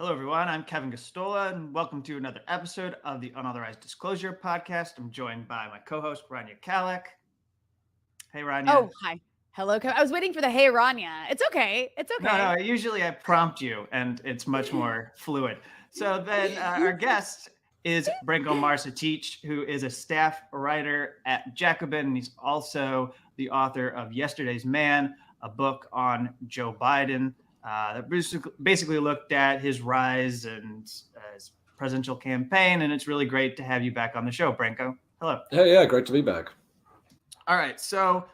Hello, everyone. I'm Kevin Gostola, and welcome to another episode of the Unauthorized Disclosure podcast. I'm joined by my co-host, Rania Kalek. Hey, Rania. Oh, hi. Hello. I was waiting for the hey, Rania. It's okay. It's No, okay. usually I prompt you, and it's much more fluid. So then our guest is Branko Marcetic, who is a staff writer at Jacobin, and he's also the author of Yesterday's Man, a book on Joe Biden that basically looked at his rise and his presidential campaign. And it's really great to have you back on the show, Branko. Hello. Hey, yeah, great to be back. All right, so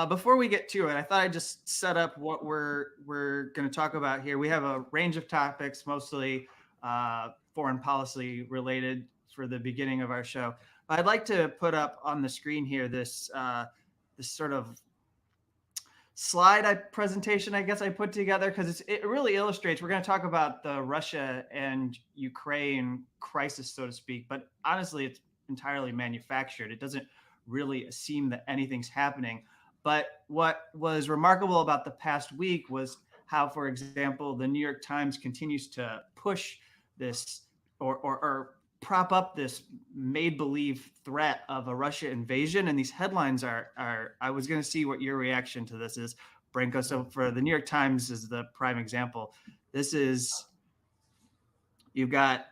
before we get to it, I thought I'd just set up what we're going to talk about here. We have a range of topics, mostly foreign policy related, for the beginning of our show. But I'd like to put up on the screen here this sort of slide presentation, I guess I put together, because it really illustrates. We're going to talk about the Russia and Ukraine crisis, so to speak, but honestly, it's entirely manufactured. It doesn't really seem that anything's happening. But what was remarkable about the past week was how, for example, the New York Times continues to push this or prop up this made-believe threat of a Russia invasion. And these headlines are I was going to see what your reaction to this is, Branko. So for the New York Times is the prime example. This is, you've got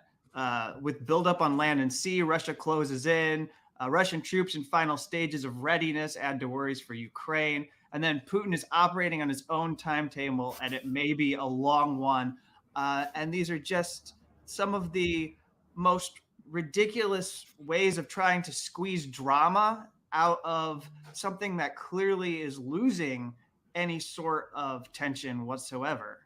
with buildup on land and sea, Russia closes in. Russian troops in final stages of readiness add to worries for Ukraine. And then Putin is operating on his own timetable, and it may be a long one. And these are just some of the most ridiculous ways of trying to squeeze drama out of something that clearly is losing any sort of tension whatsoever.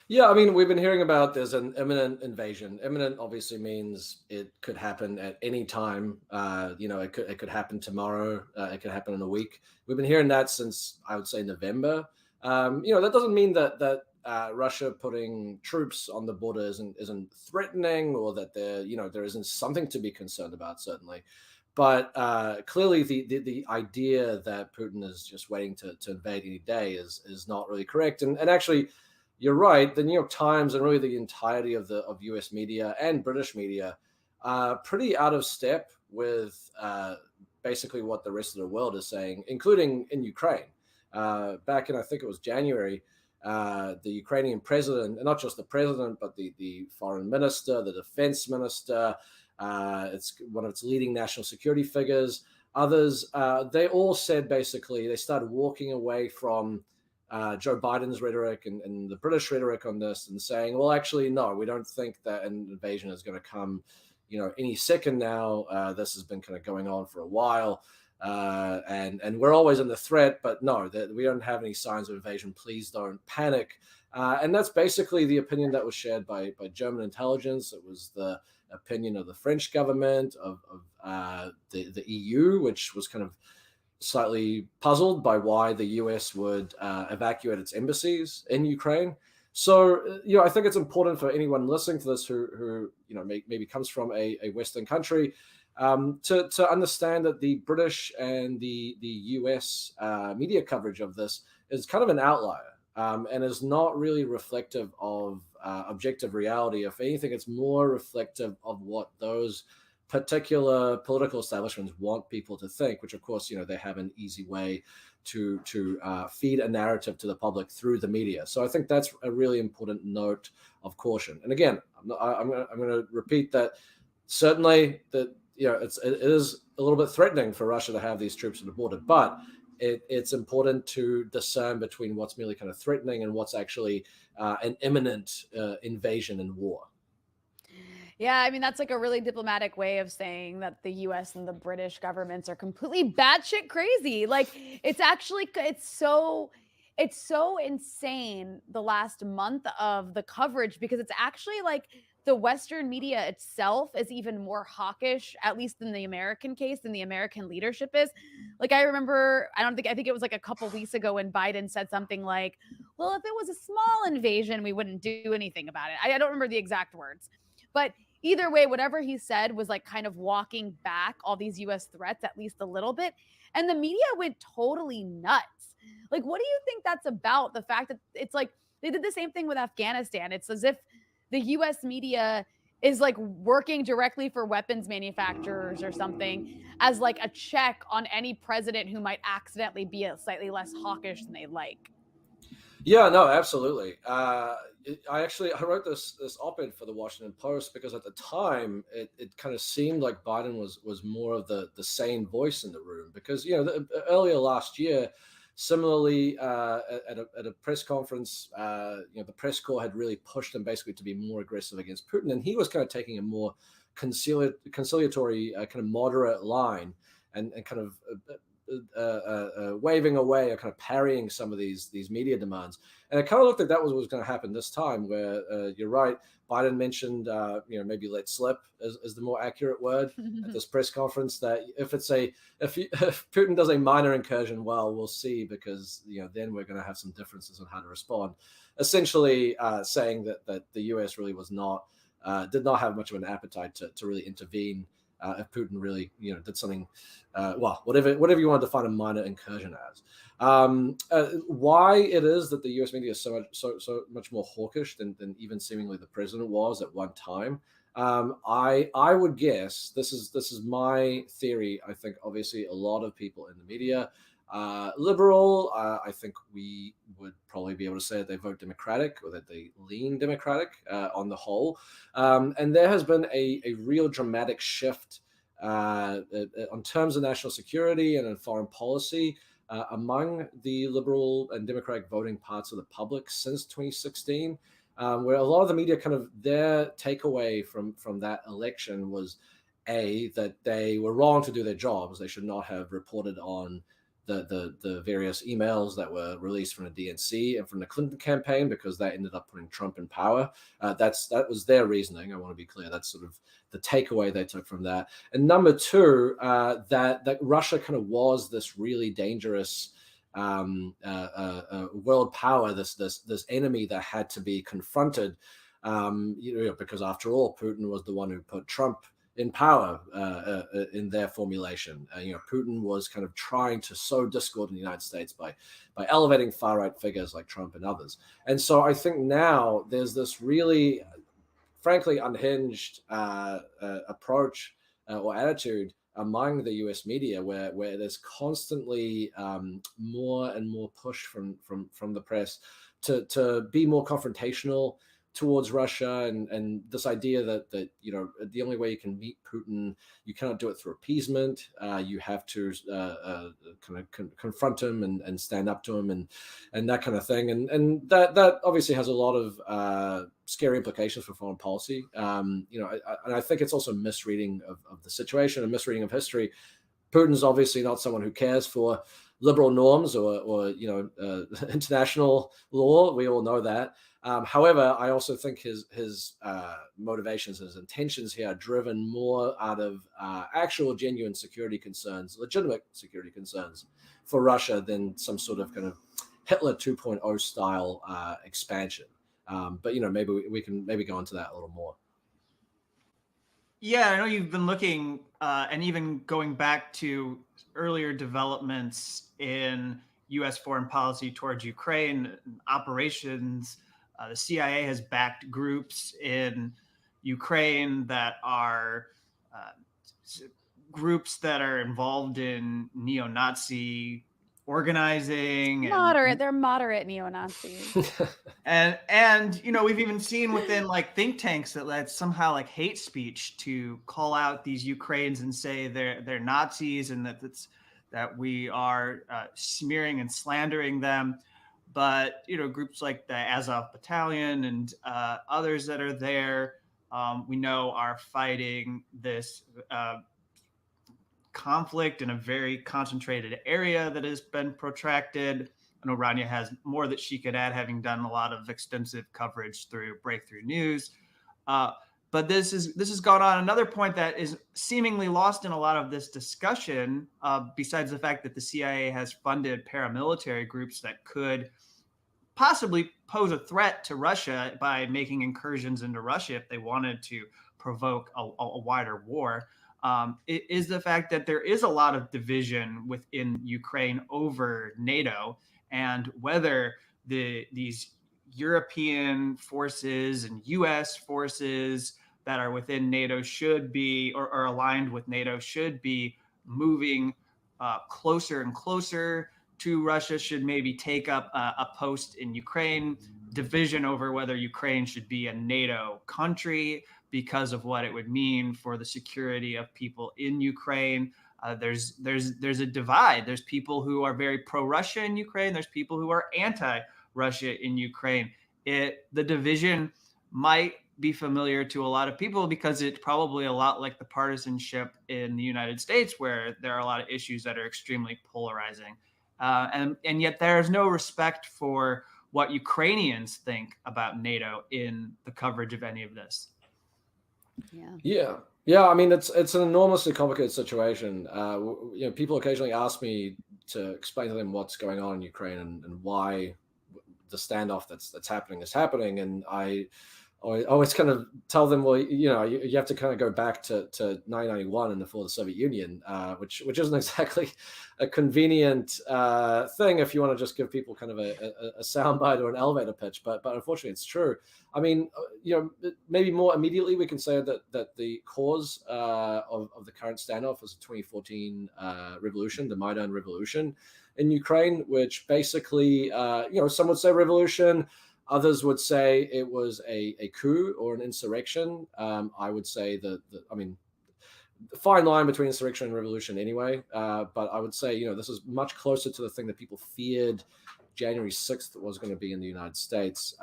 Yeah, I mean, we've been hearing about there's an imminent invasion. Imminent obviously means it could happen at any time. It could happen tomorrow. It could happen in a week. We've been hearing that since, I would say, November. That doesn't mean that Russia putting troops on the border isn't threatening, or that there isn't something to be concerned about, certainly. But clearly, the idea that Putin is just waiting to invade any day is not really correct. And actually, you're right. The New York Times and really the entirety of U.S. media and British media are pretty out of step with basically what the rest of the world is saying, including in Ukraine. Back in, I think it was January, the Ukrainian president, and not just the president, but the foreign minister, the defense minister, it's one of its leading national security figures, others, they all said basically they started walking away from Joe Biden's rhetoric and the British rhetoric on this, and saying, well, actually, no, we don't think that an invasion is going to come, any second now. This has been kind of going on for a while. And we're always in the threat, but no, that we don't have any signs of invasion. Please don't panic. And that's basically the opinion that was shared by German intelligence. It was the opinion of the French government, of the EU, which was kind of slightly puzzled by why the US would evacuate its embassies in Ukraine. So, I think it's important for anyone listening to this who maybe comes from a Western country to understand that the British and the US media coverage of this is kind of an outlier and is not really reflective of objective reality. If anything, it's more reflective of what those particular political establishments want people to think, which of course, they have an easy way to feed a narrative to the public through the media. So I think that's a really important note of caution. And again, I'm going to repeat that certainly that it is a little bit threatening for Russia to have these troops at the border, but it's important to discern between what's merely kind of threatening and what's actually an imminent invasion and war. Yeah, I mean, that's like a really diplomatic way of saying that the US and the British governments are completely batshit crazy. Like, it's so insane the last month of the coverage, because it's actually like the Western media itself is even more hawkish, at least in the American case, than the American leadership is. Like, I think it was like a couple weeks ago when Biden said something like, well, if it was a small invasion, we wouldn't do anything about it. I don't remember the exact words. But either way, whatever he said was like kind of walking back all these US threats at least a little bit. And the media went totally nuts. Like, what do you think that's about? The fact that it's like they did the same thing with Afghanistan. It's as if the US media is like working directly for weapons manufacturers or something as like a check on any president who might accidentally be a slightly less hawkish than they like. Yeah, no, absolutely. I wrote this op-ed for the Washington Post because at the time it kind of seemed like Biden was more of the sane voice in the room, because earlier last year, similarly, at a press conference, the press corps had really pushed him basically to be more aggressive against Putin, and he was kind of taking a more conciliatory, kind of moderate line, and kind of waving away or kind of parrying some of these media demands. And it kind of looked like that was what was going to happen this time, where you're right, Biden mentioned maybe let slip is the more accurate word at this press conference, that if Putin does a minor incursion, well, we'll see, because then we're going to have some differences on how to respond, essentially saying that the US really did not have much of an appetite to really intervene if Putin really, did something, whatever you want to define a minor incursion as. Why it is that the U.S. media is so much more hawkish than even seemingly the president was at one time. I would guess this is my theory. I think obviously a lot of people in the media, liberal, I think we would probably be able to say that they vote Democratic, or that they lean Democratic on the whole. And there has been a real dramatic shift on terms of national security and in foreign policy among the liberal and Democratic voting parts of the public since 2016, where a lot of the media, kind of their takeaway from that election was, that they were wrong to do their jobs. They should not have reported on the various emails that were released from the DNC and from the Clinton campaign, because that ended up putting Trump in power. That was their reasoning. I want to be clear. That's sort of the takeaway they took from that. And number two, that Russia kind of was this really dangerous world power, this enemy that had to be confronted, because after all, Putin was the one who put Trump in power in their formulation. Putin was kind of trying to sow discord in the United States by elevating far-right figures like Trump and others. And so I think now there's this really, frankly, unhinged approach or attitude among the U.S. media, where there's constantly more and more push from the press to be more confrontational towards Russia, and this idea that the only way you can meet Putin, you cannot do it through appeasement. You have to kind of confront him and stand up to him and that kind of thing. And that obviously has a lot of scary implications for foreign policy. And I think it's also misreading of the situation, a misreading of history. Putin's obviously not someone who cares for liberal norms or international law. We all know that. However, I also think his motivations, his intentions here are driven more out of actual genuine security concerns, legitimate security concerns for Russia, than some sort of kind of Hitler 2.0 style expansion. But maybe we can go into that a little more. Yeah, I know you've been looking and even going back to earlier developments in U.S. foreign policy towards Ukraine operations. The CIA has backed groups in Ukraine that are groups that are involved in neo-Nazi organizing. They're moderate neo-Nazis. and we've even seen within like think tanks that that's somehow like hate speech to call out these Ukrainians and say they're Nazis, and that we are smearing and slandering them. But groups like the Azov Battalion and others that are there, we know are fighting this conflict in a very concentrated area that has been protracted. I know Rania has more that she could add, having done a lot of extensive coverage through Breakthrough News. But this has gone on. Another point that is seemingly lost in a lot of this discussion, besides the fact that the CIA has funded paramilitary groups that could possibly pose a threat to Russia by making incursions into Russia if they wanted to provoke a wider war. It is the fact that there is a lot of division within Ukraine over NATO and whether these European forces and U.S. forces that are within NATO should be or are aligned with NATO should be moving closer and closer to Russia, should maybe take up a post in Ukraine, division over whether Ukraine should be a NATO country because of what it would mean for the security of people in Ukraine. There's a divide. There's people who are very pro-Russia in Ukraine. There's people who are anti-Russia in Ukraine. The division might be familiar to a lot of people because it's probably a lot like the partisanship in the United States, where there are a lot of issues that are extremely polarizing. And yet there is no respect for what Ukrainians think about NATO in the coverage of any of this. Yeah. I mean, it's an enormously complicated situation. People occasionally ask me to explain to them what's going on in Ukraine and why the standoff that's happening is happening. And I always kind of tell them, well, you have to kind of go back to 1991 and before the Soviet Union, which isn't exactly a convenient thing if you want to just give people kind of a soundbite or an elevator pitch. But unfortunately, it's true. I mean, maybe more immediately we can say that the cause of the current standoff was the 2014 revolution, the Maidan revolution in Ukraine, which basically, some would say revolution. Others would say it was a coup or an insurrection. I would say the fine line between insurrection and revolution anyway. But I would say, this is much closer to the thing that people feared January 6th was going to be in the United States,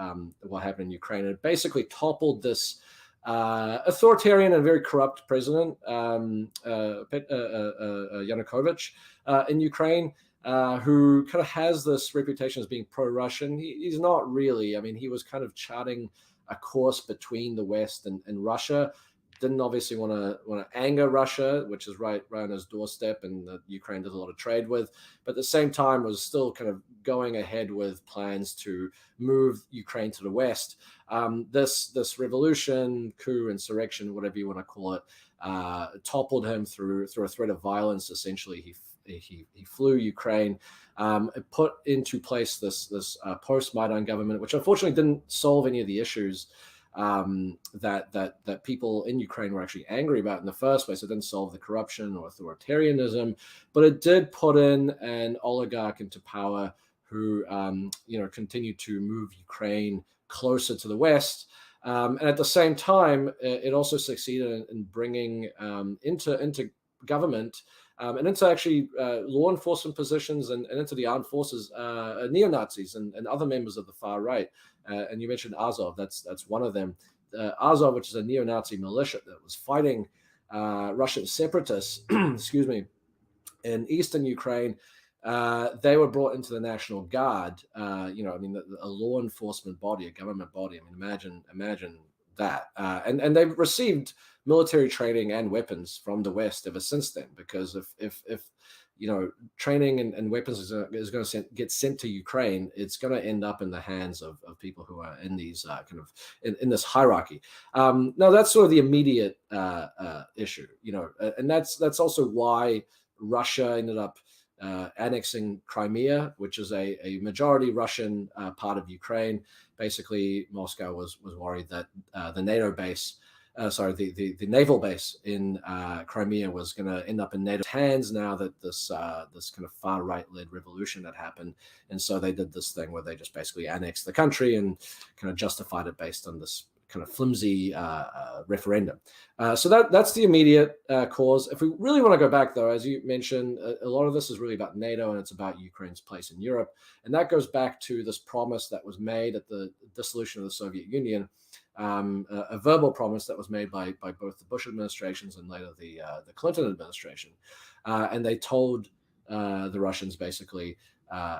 what happened in Ukraine. It basically toppled this authoritarian and very corrupt president, Yanukovych, in Ukraine. Who kind of has this reputation as being pro-Russian. He's not really. I mean, he was kind of charting a course between the West and Russia. Didn't obviously want to anger Russia, which is right on his doorstep, and that Ukraine does a lot of trade with. But at the same time, was still kind of going ahead with plans to move Ukraine to the West. This revolution, coup, insurrection, whatever you want to call it, toppled him through a threat of violence. Essentially, he flew Ukraine, put into place this post-Maidan government, which unfortunately didn't solve any of the issues that people in Ukraine were actually angry about in the first place. It didn't solve the corruption or authoritarianism, but it did put in an oligarch into power who continued to move Ukraine closer to the West. And at the same time, it also succeeded in bringing into government and into actually law enforcement positions and into the armed forces, neo-Nazis and other members of the far right. And you mentioned Azov, that's one of them. Azov, which is a neo-Nazi militia that was fighting Russian separatists, excuse me, in eastern Ukraine. They were brought into the National Guard, a law enforcement body, a government body. I mean, imagine that. And they've received military training and weapons from the West ever since then, because if training and weapons is going to get sent to Ukraine, it's going to end up in the hands of people who are in these in this hierarchy. Now that's sort of the immediate issue, and that's also why Russia ended up annexing Crimea, which is a majority Russian part of Ukraine. Basically, Moscow was worried that the NATO base, the naval base in Crimea was going to end up in NATO's hands now that this kind of far right led revolution had happened, and so they did this thing where they just basically annexed the country and kind of justified it based on this kind of flimsy referendum. So that's the immediate cause. If we really want to go back, though, as you mentioned, a lot of this is really about NATO and it's about Ukraine's place in Europe. And that goes back to this promise that was made at the dissolution of the Soviet Union, a verbal promise that was made by both the Bush administrations and later the Clinton administration. And they told the Russians basically,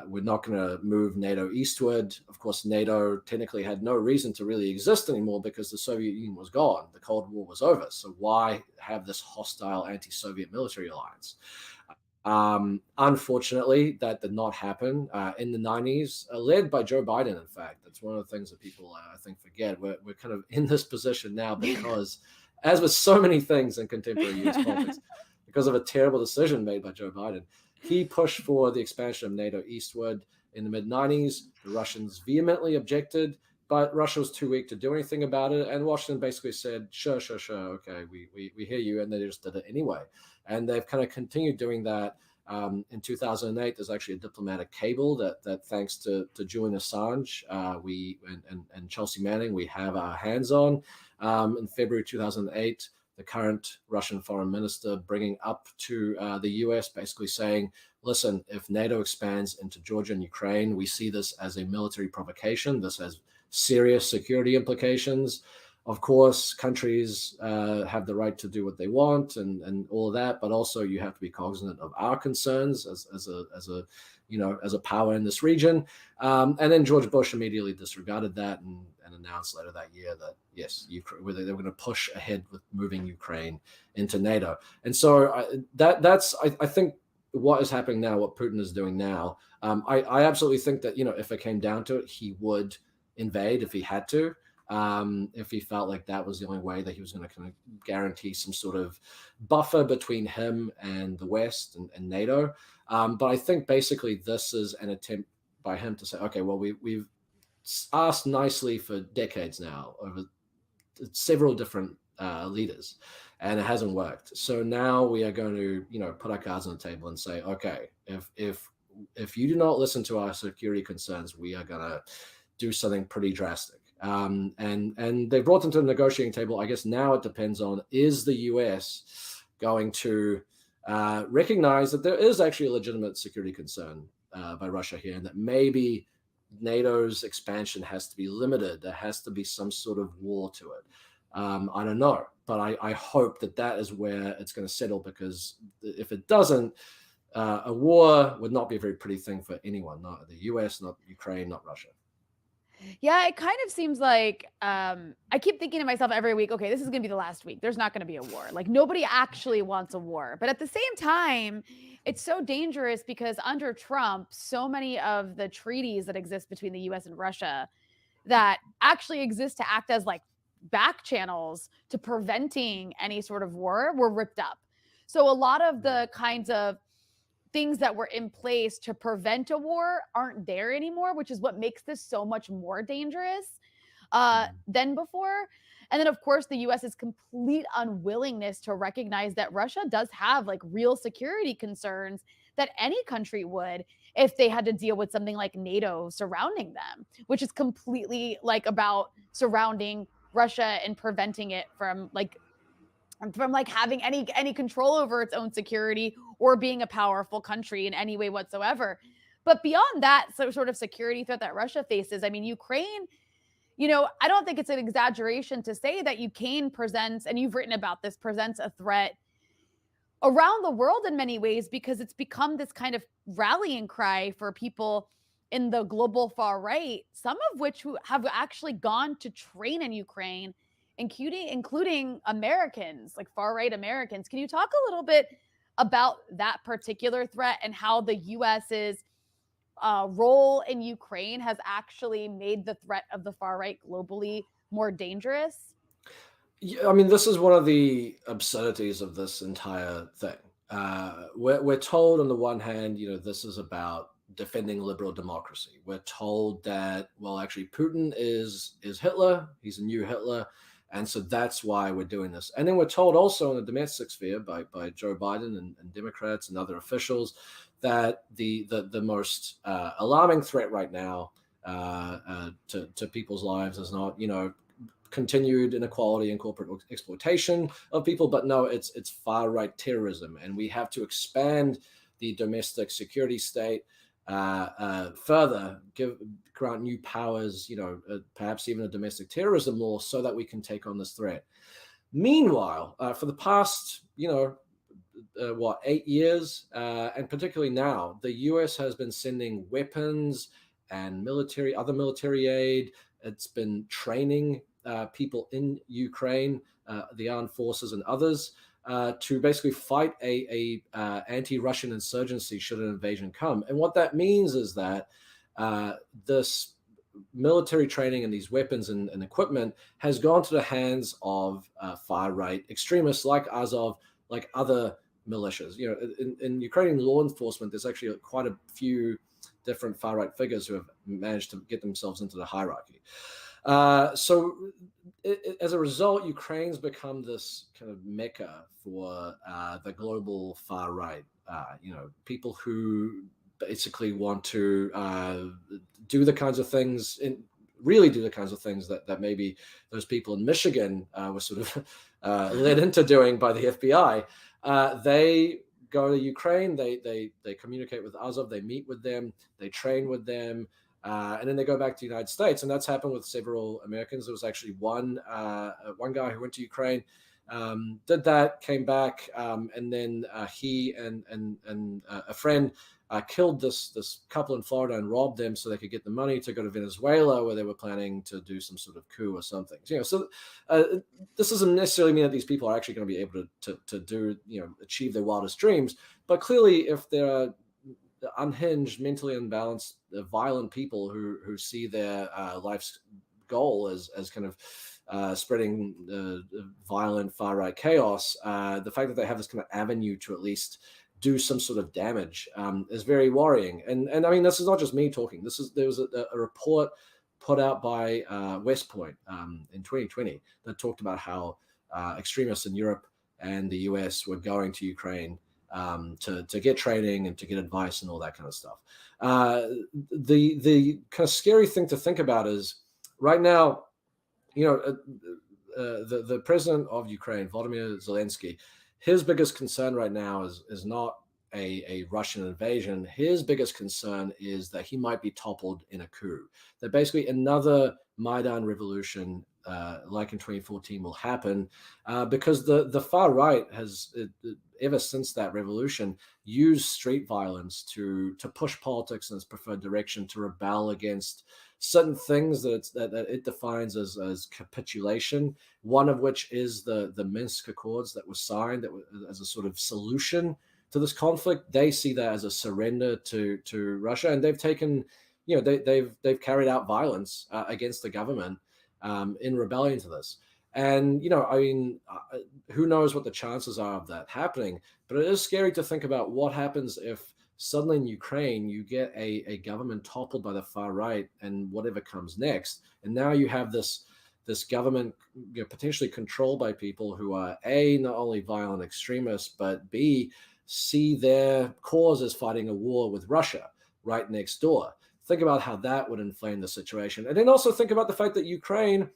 we're not going to move NATO eastward. Of course, NATO technically had no reason to really exist anymore because the Soviet Union was gone. The Cold War was over. So why have this hostile anti-Soviet military alliance? Unfortunately, that did not happen in the 90s, led by Joe Biden, in fact. That's one of the things that people, I think, forget. We're kind of in this position now because, as with so many things in contemporary US politics, because of a terrible decision made by Joe Biden, he pushed for the expansion of NATO eastward in the mid-90s. The Russians vehemently objected, but Russia was too weak to do anything about it. And Washington basically said, sure, okay, we hear you. And they just did it anyway. And they've kind of continued doing that. In 2008, there's actually a diplomatic cable that thanks to Julian Assange, we and Chelsea Manning, we have our hands on. In February 2008, the current Russian foreign minister bringing up to the US, basically saying, listen, if NATO expands into Georgia and Ukraine, we see this as a military provocation. This has serious security implications. Of course, countries have the right to do what they want and all of that, but also you have to be cognizant of our concerns as a power in this region. And then George Bush immediately disregarded that and announced later that year that yes, they were going to push ahead with moving Ukraine into NATO. And so that's I think what is happening now, what Putin is doing now. I absolutely think that if it came down to it, he would invade if he had to. If he felt like that was the only way that he was going to kind of guarantee some sort of buffer between him and the West and NATO. But I think basically this is an attempt by him to say, okay, well, we've asked nicely for decades now over several different leaders, and it hasn't worked. So now we are going to, put our cards on the table and say, okay, if you do not listen to our security concerns, we are going to do something pretty drastic. And they brought them to the negotiating table. I guess now it depends on, is the US going to recognize that there is actually a legitimate security concern by Russia here, and that maybe NATO's expansion has to be limited. There has to be some sort of war to it. I don't know, but I hope that is where it's going to settle, because if it doesn't, a war would not be a very pretty thing for anyone, not the US, not Ukraine, not Russia. Yeah, it kind of seems like I keep thinking to myself every week, okay, this is going to be the last week. There's not going to be a war. Like, nobody actually wants a war. But at the same time, it's so dangerous because under Trump, so many of the treaties that exist between the US and Russia that actually exist to act as like back channels to preventing any sort of war were ripped up. So a lot of the kinds of things that were in place to prevent a war aren't there anymore, which is what makes this so much more dangerous than before. And then, of course, the US's complete unwillingness to recognize that Russia does have like real security concerns that any country would if they had to deal with something like NATO surrounding them, which is completely like about surrounding Russia and preventing it from having any control over its own security or being a powerful country in any way whatsoever. But beyond that sort of security threat that Russia faces, I mean, Ukraine, I don't think it's an exaggeration to say that Ukraine presents, and you've written about this, presents a threat around the world in many ways, because it's become this kind of rallying cry for people in the global far right, some of which who have actually gone to train in Ukraine, including Americans, like far right Americans. Can you talk a little bit about that particular threat and how the US's role in Ukraine has actually made the threat of the far right globally more dangerous? Yeah, I mean, this is one of the absurdities of this entire thing. We're told on the one hand, this is about defending liberal democracy. We're told that, well, actually, Putin is Hitler. He's a new Hitler. And so that's why we're doing this. And then we're told also in the domestic sphere by Joe Biden and Democrats and other officials that the most alarming threat right now to people's lives is not, continued inequality and corporate exploitation of people, but no, it's far right terrorism. And we have to expand the domestic security state further, grant new powers, perhaps even a domestic terrorism law, so that we can take on this threat. Meanwhile, for the past, 8 years, and particularly now, the US has been sending weapons and other military aid. It's been training people in Ukraine, the armed forces and others. to basically fight a anti-Russian insurgency should an invasion come. And what that means is that this military training and these weapons and equipment has gone to the hands of far-right extremists like Azov, like other militias. You know, in Ukrainian law enforcement, there's actually quite a few different far-right figures who have managed to get themselves into the hierarchy. As a result, Ukraine's become this kind of mecca for the global far right. You know, people who basically want to do the kinds of things, really do the kinds of things that maybe those people in Michigan were sort of led into doing by the FBI. They go to Ukraine, they communicate with Azov, they meet with them, they train with them, and then they go back to the United States. And that's happened with several Americans. There was actually one guy who went to Ukraine, did that, came back, and then he and a friend killed this couple in Florida and robbed them so they could get the money to go to Venezuela, where they were planning to do some sort of coup or something. You know, so this doesn't necessarily mean that these people are actually going to be able to do, you know, achieve their wildest dreams. But clearly, if there are unhinged, mentally unbalanced, violent people who see their life's goal as kind of spreading violent far right chaos, the fact that they have this kind of avenue to at least do some sort of damage is very worrying. And I mean, this is not just me talking. There was a report put out by West Point in 2020 that talked about how extremists in Europe and the US were going to Ukraine to get training and to get advice and all that kind of stuff. The kind of scary thing to think about is right now, you know, the president of Ukraine, Volodymyr Zelensky, his biggest concern right now is not a Russian invasion. His biggest concern is that he might be toppled in a coup. That basically another Maidan revolution, like in 2014, will happen because the far right has, ever since that revolution, used street violence to push politics in its preferred direction, to rebel against certain things that it defines as capitulation. One of which is the Minsk Accords that were signed as a sort of solution to this conflict. They see that as a surrender to Russia, and they've taken, you know, they've carried out violence against the government in rebellion to this. And, you know, I mean, who knows what the chances are of that happening? But it is scary to think about what happens if suddenly in Ukraine you get a government toppled by the far right and whatever comes next. And now you have this government, you know, potentially controlled by people who are A, not only violent extremists, but B, see their cause as fighting a war with Russia right next door. Think about how that would inflame the situation. And then also think about the fact that Ukraine,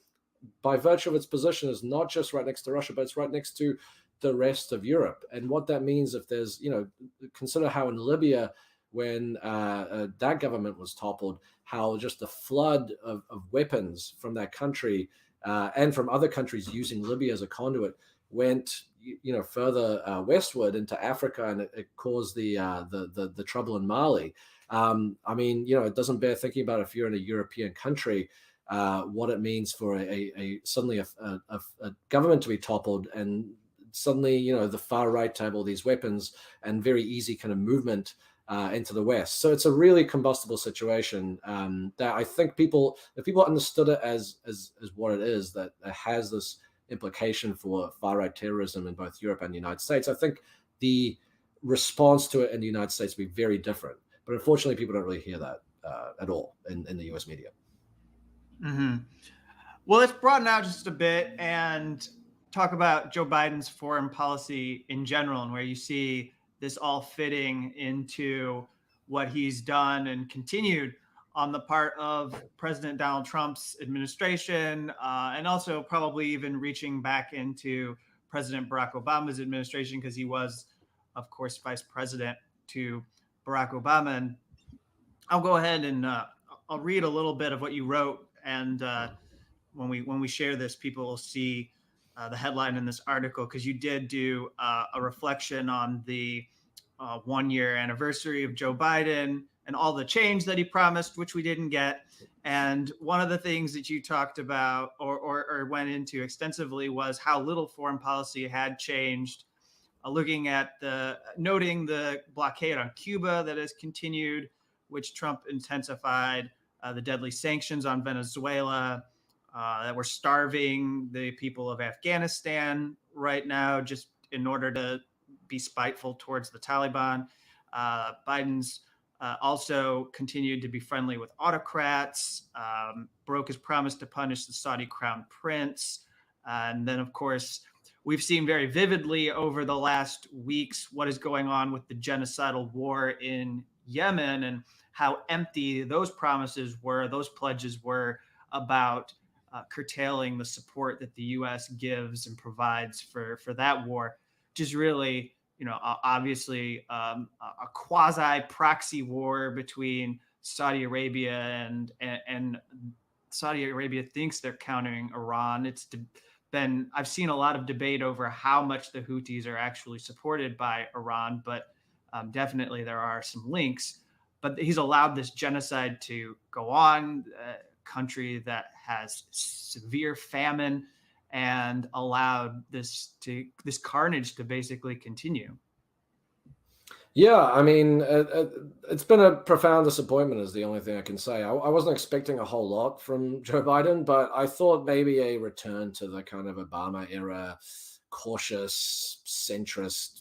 by virtue of its position, is not just right next to Russia, but it's right next to the rest of Europe. And what that means if there's, you know, consider how in Libya, when that government was toppled, how just the flood of weapons from that country and from other countries using Libya as a conduit went, you know, further westward into Africa, and it caused the trouble in Mali. I mean, you know, it doesn't bear thinking about if you're in a European country, what it means for suddenly a government to be toppled, and suddenly, you know, the far right to have all these weapons and very easy kind of movement into the West. So it's a really combustible situation that I think if people understood it as what it is, that it has this implication for far right terrorism in both Europe and the United States, I think the response to it in the United States would be very different. But unfortunately, people don't really hear that at all in the US media. Mm-hmm. Well, let's broaden out just a bit and talk about Joe Biden's foreign policy in general, and where you see this all fitting into what he's done and continued on the part of President Donald Trump's administration, and also probably even reaching back into President Barack Obama's administration, because he was, of course, vice president to Barack Obama. And I'll go ahead and I'll read a little bit of what you wrote, and when we share this, people will see the headline in this article, because you did do a reflection on the 1-year anniversary of Joe Biden and all the change that he promised, which we didn't get. And one of the things that you talked about or went into extensively was how little foreign policy had changed looking at noting the blockade on Cuba that has continued, which Trump intensified, the deadly sanctions on Venezuela, that we're starving the people of Afghanistan right now just in order to be spiteful towards the Taliban. Biden's also continued to be friendly with autocrats, broke his promise to punish the Saudi crown prince. And then, of course, we've seen very vividly over the last weeks what is going on with the genocidal war in Yemen and how empty those promises were, those pledges were about curtailing the support that the U.S. gives and provides for that war, which is really, obviously a quasi proxy war between Saudi Arabia and Saudi Arabia thinks they're countering Iran. I've seen a lot of debate over how much the Houthis are actually supported by Iran, but definitely there are some links. But he's allowed this genocide to go on, a country that has severe famine, and allowed this carnage to basically continue. Yeah, I mean, it's been a profound disappointment is the only thing I can say. I wasn't expecting a whole lot from Joe Biden, but I thought maybe a return to the kind of Obama era, cautious, centrist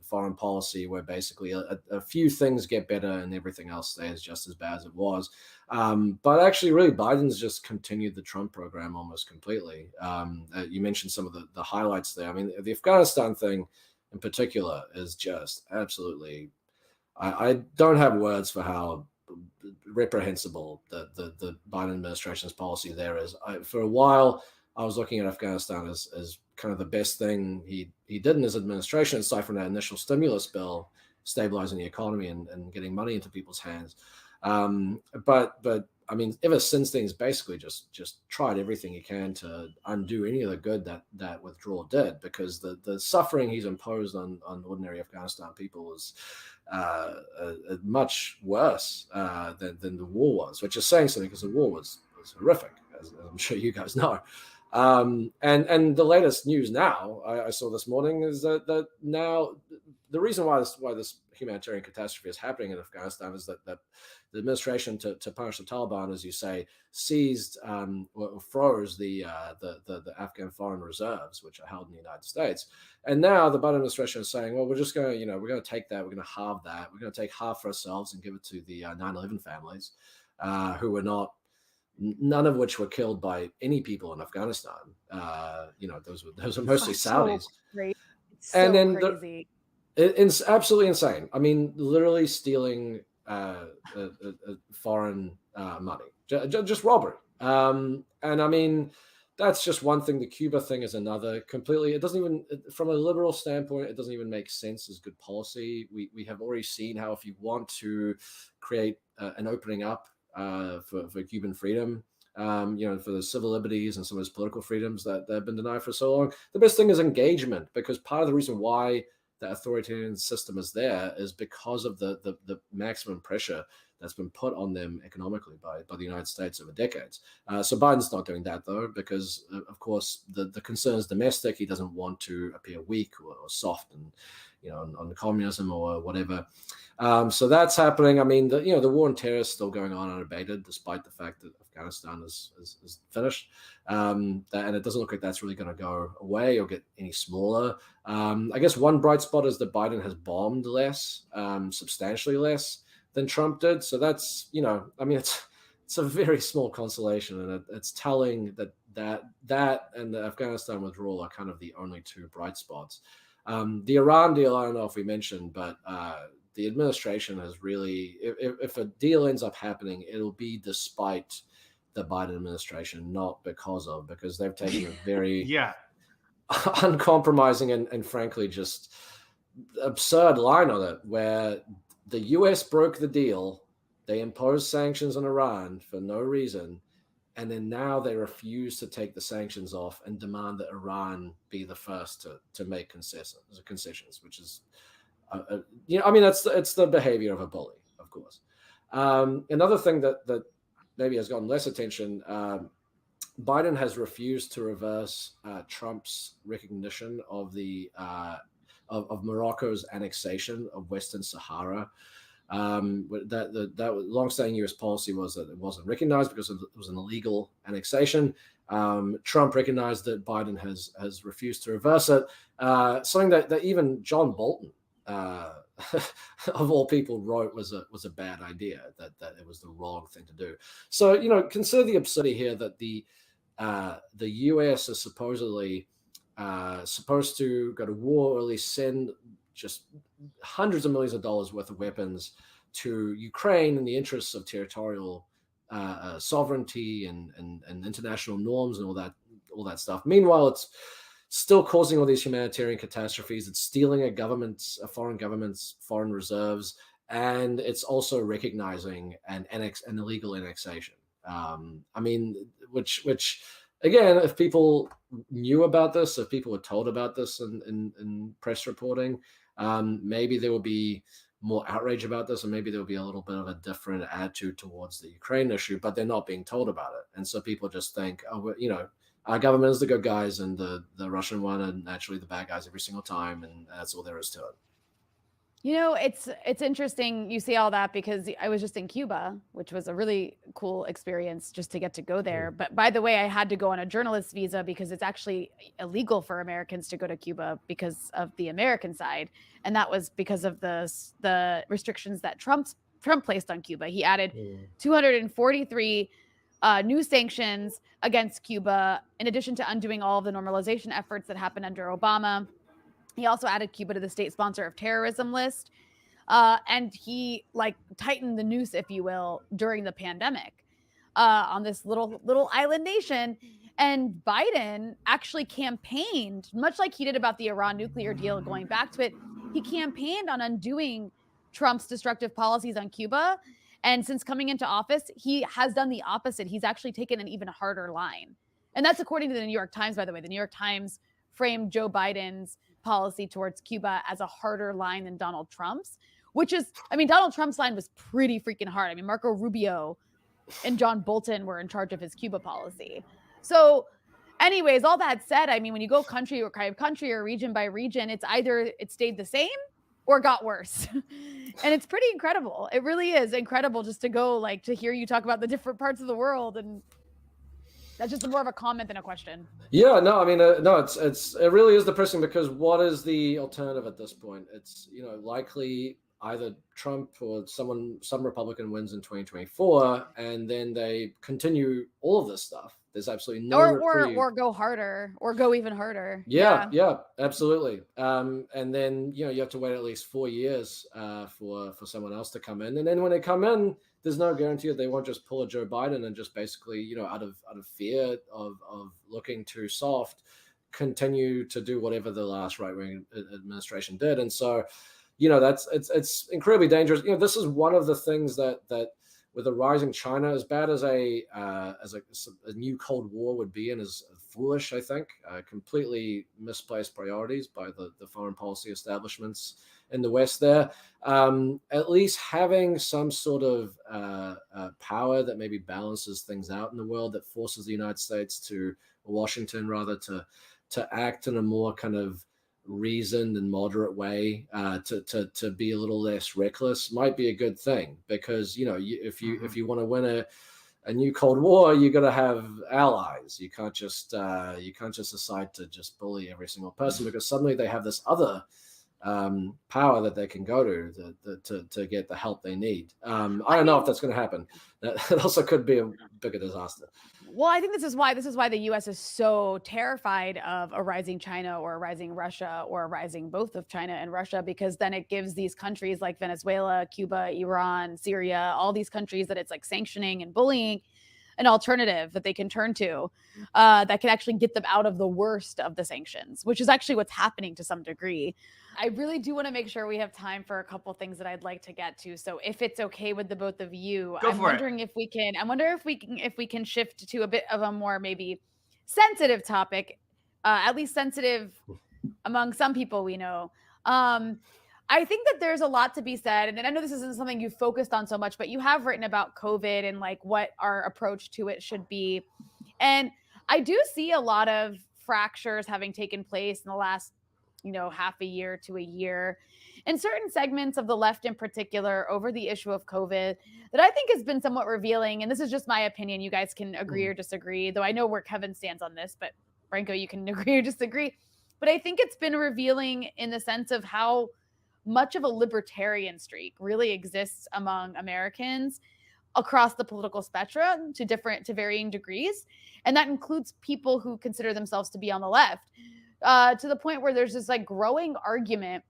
foreign policy where basically a few things get better and everything else stays just as bad as it was. But actually, really, Biden's just continued the Trump program almost completely. You mentioned some of the highlights there. I mean, the Afghanistan thing in particular is just absolutely, I don't have words for how reprehensible the Biden administration's policy there is. For a while, I was looking at Afghanistan as kind of the best thing he did in his administration, aside from that initial stimulus bill, stabilizing the economy and getting money into people's hands. But I mean, ever since then, he's basically just tried everything he can to undo any of the good that withdrawal did, because the suffering he's imposed on ordinary Afghanistan people is much worse than the war was, which is saying something because the war was horrific, as I'm sure you guys know. And the latest news now I saw this morning is that now the reason why this humanitarian catastrophe is happening in Afghanistan is that the administration to punish the Taliban, as you say, seized or froze the Afghan foreign reserves, which are held in the United States. And now the Biden administration is saying, well, we're just going to, we're going to take that, we're going to halve that, we're going to take half for ourselves and give it to the 9/11 families who were not. None of which were killed by any people in Afghanistan. Those were mostly Saudis. And then crazy. It's absolutely insane. I mean, literally stealing foreign money, just robbery. And I mean, that's just one thing. The Cuba thing is another. Completely, it doesn't even, from a liberal standpoint, it doesn't even make sense as good policy. We have already seen how if you want to create an opening up for Cuban freedom, for the civil liberties and some of his political freedoms that have been denied for so long, the best thing is engagement, because part of the reason why the authoritarian system is there is because of the maximum pressure that's been put on them economically by the United States over decades. So Biden's not doing that, though, because, of course, the concern is domestic. He doesn't want to appear weak or soft and, on communism or whatever. So that's happening. I mean, the war on terror is still going on unabated, despite the fact that Afghanistan is finished. And it doesn't look like that's really going to go away or get any smaller. I guess one bright spot is that Biden has bombed less, substantially less than Trump did. So that's, it's a very small consolation, and it's telling that and the Afghanistan withdrawal are kind of the only two bright spots. The Iran deal, I don't know if we mentioned, but the administration has really, if a deal ends up happening, it'll be despite the Biden administration, not because they've taken a very uncompromising and frankly just absurd line on it, where the U.S. broke the deal, they imposed sanctions on Iran for no reason, and then now they refuse to take the sanctions off and demand that Iran be the first to make concessions, which is, it's the behavior of a bully, of course. Another thing that maybe has gotten less attention, Biden has refused to reverse Trump's recognition of the of Morocco's annexation of Western Sahara. That long-standing U.S. policy was that it wasn't recognized because it was an illegal annexation. Trump recognized that Biden has refused to reverse it. Something that even John Bolton, of all people, wrote was a bad idea. That it was the wrong thing to do. So consider the absurdity here that the U.S. is supposedly supposed to go to war, or at least send just hundreds of millions of dollars worth of weapons to Ukraine in the interests of territorial sovereignty and international norms and all that stuff. Meanwhile, it's still causing all these humanitarian catastrophes. It's stealing a foreign government's foreign reserves, and it's also recognizing an illegal annexation. Which again, if people knew about this, if people were told about this in press reporting, maybe there would be more outrage about this, and maybe there would be a little bit of a different attitude towards the Ukraine issue, but they're not being told about it. And so people just think, our government is the good guys and the Russian one and naturally the bad guys every single time. And that's all there is to it. It's interesting you see all that, because I was just in Cuba, which was a really cool experience just to get to go there. But by the way, I had to go on a journalist visa because it's actually illegal for Americans to go to Cuba because of the American side. And that was because of the restrictions that Trump placed on Cuba. He added 243 new sanctions against Cuba, in addition to undoing all of the normalization efforts that happened under Obama. He also added Cuba to the state sponsor of terrorism list. And he tightened the noose, if you will, during the pandemic on this little island nation. And Biden actually campaigned, much like he did about the Iran nuclear deal, going back to it. He campaigned on undoing Trump's destructive policies on Cuba. And since coming into office, he has done the opposite. He's actually taken an even harder line. And that's according to the New York Times, by the way. The New York Times framed Joe Biden's policy towards Cuba as a harder line than Donald Trump's, Donald Trump's line was pretty freaking hard. Marco Rubio and John Bolton were in charge of his Cuba policy. So anyways, all that said, when you go country or region by region, it's either it stayed the same or got worse. And it's pretty incredible. It really is incredible just to go to hear you talk about the different parts of the world. And that's just more of a comment than a question. Yeah, no, it really is depressing, because what is the alternative at this point? It's, likely either Trump or some Republican wins in 2024, and then they continue all of this stuff. There's absolutely no reprieve. Or go harder, or go even harder. Yeah, absolutely. And then you have to wait at least 4 years for someone else to come in, and then when they come in, there's no guarantee that they won't just pull a Joe Biden and just basically, out of fear of looking too soft, continue to do whatever the last right-wing administration did. And so, it's incredibly dangerous. This is one of the things that with a rising China, as bad as a new Cold War would be, and as foolish, I think, completely misplaced priorities by the foreign policy establishments in the West there. At least having some sort of power that maybe balances things out in the world, that forces the United States Washington rather to act in a more kind of reasoned and moderate way, to be a little less reckless, might be a good thing. Because if you want to win a new Cold War, you got to have allies. You can't just decide to just bully every single person, because suddenly they have this other power that they can go to get the help they need. I don't know if that's going to happen. That also could be a bigger disaster. Well, I think this is why the U.S. is so terrified of a rising China or a rising Russia, or a rising both of China and Russia, because then it gives these countries like Venezuela, Cuba, Iran, Syria, all these countries that it's sanctioning and bullying, an alternative that they can turn to that can actually get them out of the worst of the sanctions, which is actually what's happening to some degree. I really do want to make sure we have time for a couple things that I'd like to get to. So if it's okay with the both of you, I'm wondering if we can shift to a bit of a more maybe sensitive topic, at least sensitive among some people we know. I think that there's a lot to be said, and I know this isn't something you've focused on so much, but you have written about COVID and what our approach to it should be. And I do see a lot of fractures having taken place in the last half a year to a year, and certain segments of the left in particular over the issue of COVID that I think has been somewhat revealing. And this is just my opinion. You guys can agree or disagree, though I know where Kevin stands on this, but Branko, you can agree or disagree. But I think it's been revealing in the sense of how much of a libertarian streak really exists among Americans across the political spectrum to varying degrees. And that includes people who consider themselves to be on the left, to the point where there's this like growing argument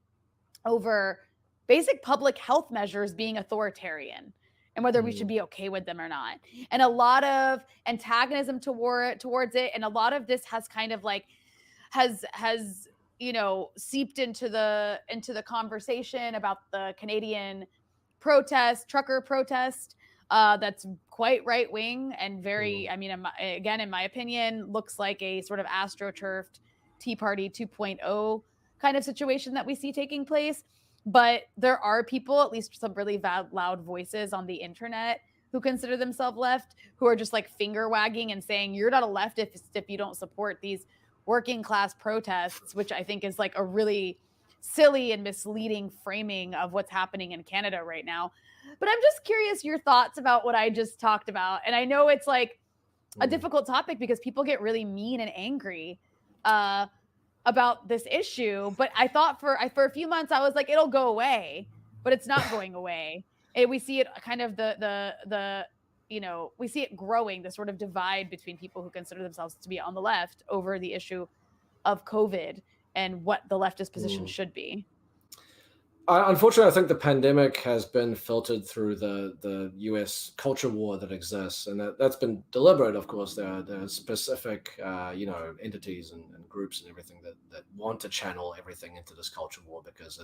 over basic public health measures being authoritarian and whether we should be okay with them or not. And a lot of antagonism towards it. And a lot of this has kind of like has seeped into the conversation about the Canadian trucker protest, that's quite right wing and very, I mean, in my opinion, looks like a sort of astroturfed Tea Party 2.0 kind of situation that we see taking place. But there are people, at least some really loud voices on the internet, who consider themselves left, who are just like finger wagging and saying, you're not a left if you don't support these working class protests, which I think is like a really silly and misleading framing of what's happening in Canada right now. But I'm just curious your thoughts about what I just talked about. And I know it's like a difficult topic because people get really mean and angry about this issue. But I thought for a few months, I was like, it'll go away, but it's not going away. We see it kind of we see it growing, the sort of divide between people who consider themselves to be on the left over the issue of COVID and what the leftist position should be. Unfortunately, I think the pandemic has been filtered through the US culture war that exists, and that's been deliberate. Of course, there are specific entities and groups and everything that want to channel everything into this culture war, because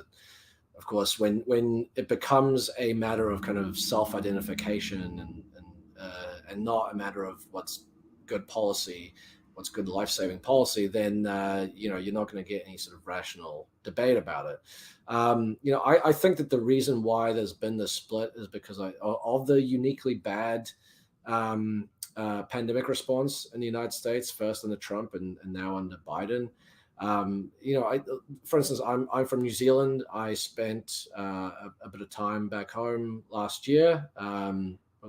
of course, when it becomes a matter of kind of self-identification and not a matter of what's good policy, what's good life-saving policy, then you're not going to get any sort of rational debate about it. I think that the reason why there's been this split is because of the uniquely bad pandemic response in the United States, first under Trump and now under Biden. For instance, I'm from New Zealand. I spent a bit of time back home last year.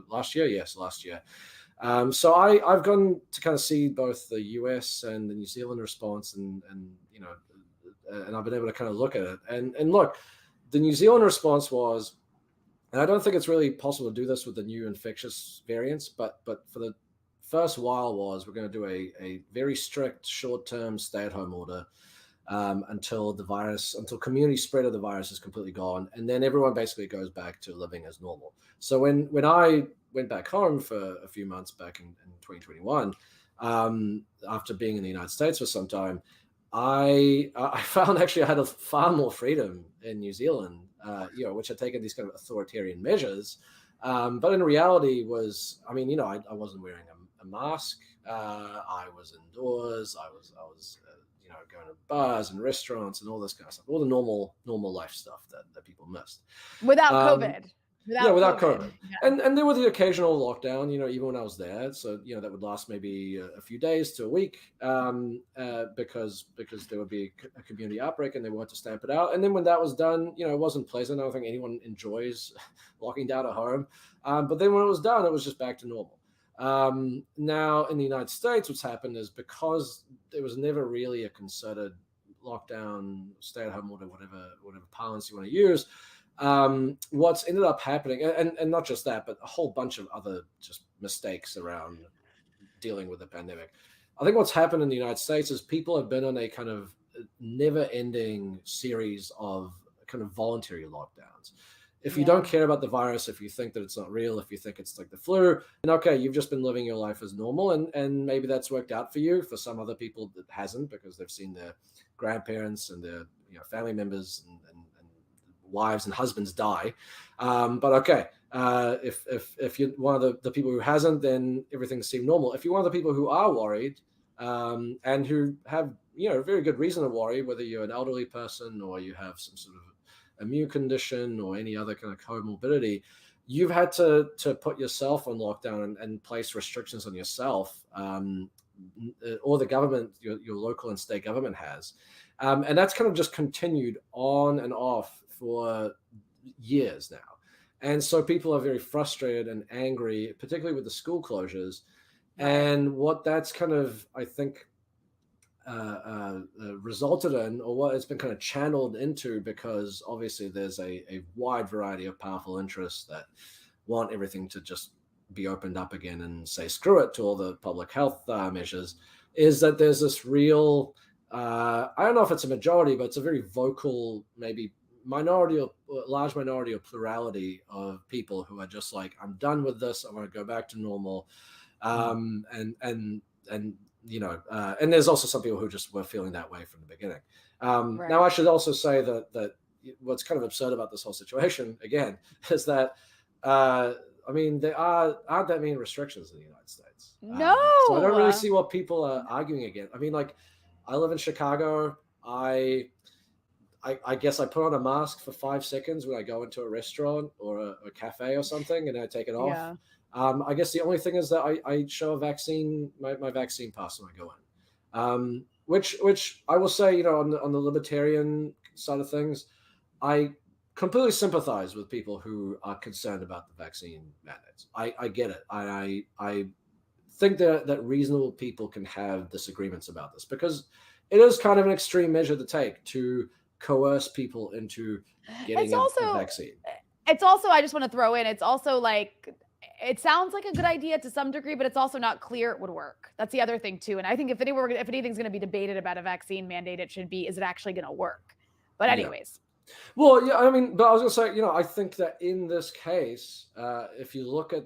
Last year. So I've gone to kind of see both the US and the New Zealand response, and I've been able to kind of look at it. And look, the New Zealand response was, and I don't think it's really possible to do this with the new infectious variants, but for the first while we're going to do a very strict short-term stay-at-home order until community spread of the virus is completely gone, and then everyone basically goes back to living as normal. So when I went back home for a few months back in 2021, after being in the United States for some time, I found actually I had far more freedom in New Zealand, which had taken these kind of authoritarian measures. But in reality I wasn't wearing a mask. I was indoors. I was going to bars and restaurants and all this kind of stuff, all the normal life stuff that people missed. Without COVID. Without COVID. Yeah. And there was the occasional lockdown, even when I was there. So, that would last maybe a few days to a week, because there would be a community outbreak and they wanted to stamp it out. And then when that was done, it wasn't pleasant. I don't think anyone enjoys locking down at home. But then when it was done, it was just back to normal. Now in the United States, what's happened is, because there was never really a concerted lockdown, stay-at-home order, whatever parlance you want to use, what's ended up happening, and not just that, but a whole bunch of other just mistakes around dealing with the pandemic. I think what's happened in the United States is people have been on a kind of never-ending series of kind of voluntary lockdowns. If you don't care about the virus, if you think that it's not real, if you think it's like the flu, then okay, you've just been living your life as normal, and maybe that's worked out for you. For some other people, it hasn't, because they've seen their grandparents and their family members and wives and husbands die. But okay, if you're one of the people who hasn't, then everything seemed normal. If you're one of the people who are worried, and who have very good reason to worry, whether you're an elderly person or you have some sort of immune condition or any other kind of comorbidity, you've had to put yourself on lockdown and place restrictions on yourself, or the government, your local and state government has. And that's kind of just continued on and off for years now. And so people are very frustrated and angry, particularly with the school closures. Right. And what that's kind of, I think, resulted in, or what it's been kind of channeled into, because obviously there's a wide variety of powerful interests that want everything to just be opened up again and say screw it to all the public health measures, is that there's this real, I don't know if it's a majority, but it's a very vocal, maybe minority or large minority or plurality of people who are just like, I'm done with this, I want to go back to normal. And and there's also some people who just were feeling that way from the beginning. Right. Now, I should also say that what's kind of absurd about this whole situation, again, is that I mean, there aren't that many restrictions in the United States. No. So I don't really see what people are arguing against. I mean, like, I live in Chicago. I guess I put on a mask for 5 seconds when I go into a restaurant or a cafe or something, and I take it off. Yeah. I guess the only thing is that I show a vaccine, my vaccine pass when I go in, which I will say, you know, on the libertarian side of things, I completely sympathize with people who are concerned about the vaccine mandates. I get it. I think that reasonable people can have disagreements about this, because it is kind of an extreme measure to take to coerce people into getting a vaccine. It's also, I just want to throw in, it's also like, it sounds like a good idea to some degree, but it's also not clear it would work. That's the other thing too. And I think if anything's going to be debated about a vaccine mandate, it should be, is it actually going to work? But anyways. Yeah. Well, yeah, I mean, but I was going to say, you know, I think that in this case, if you look at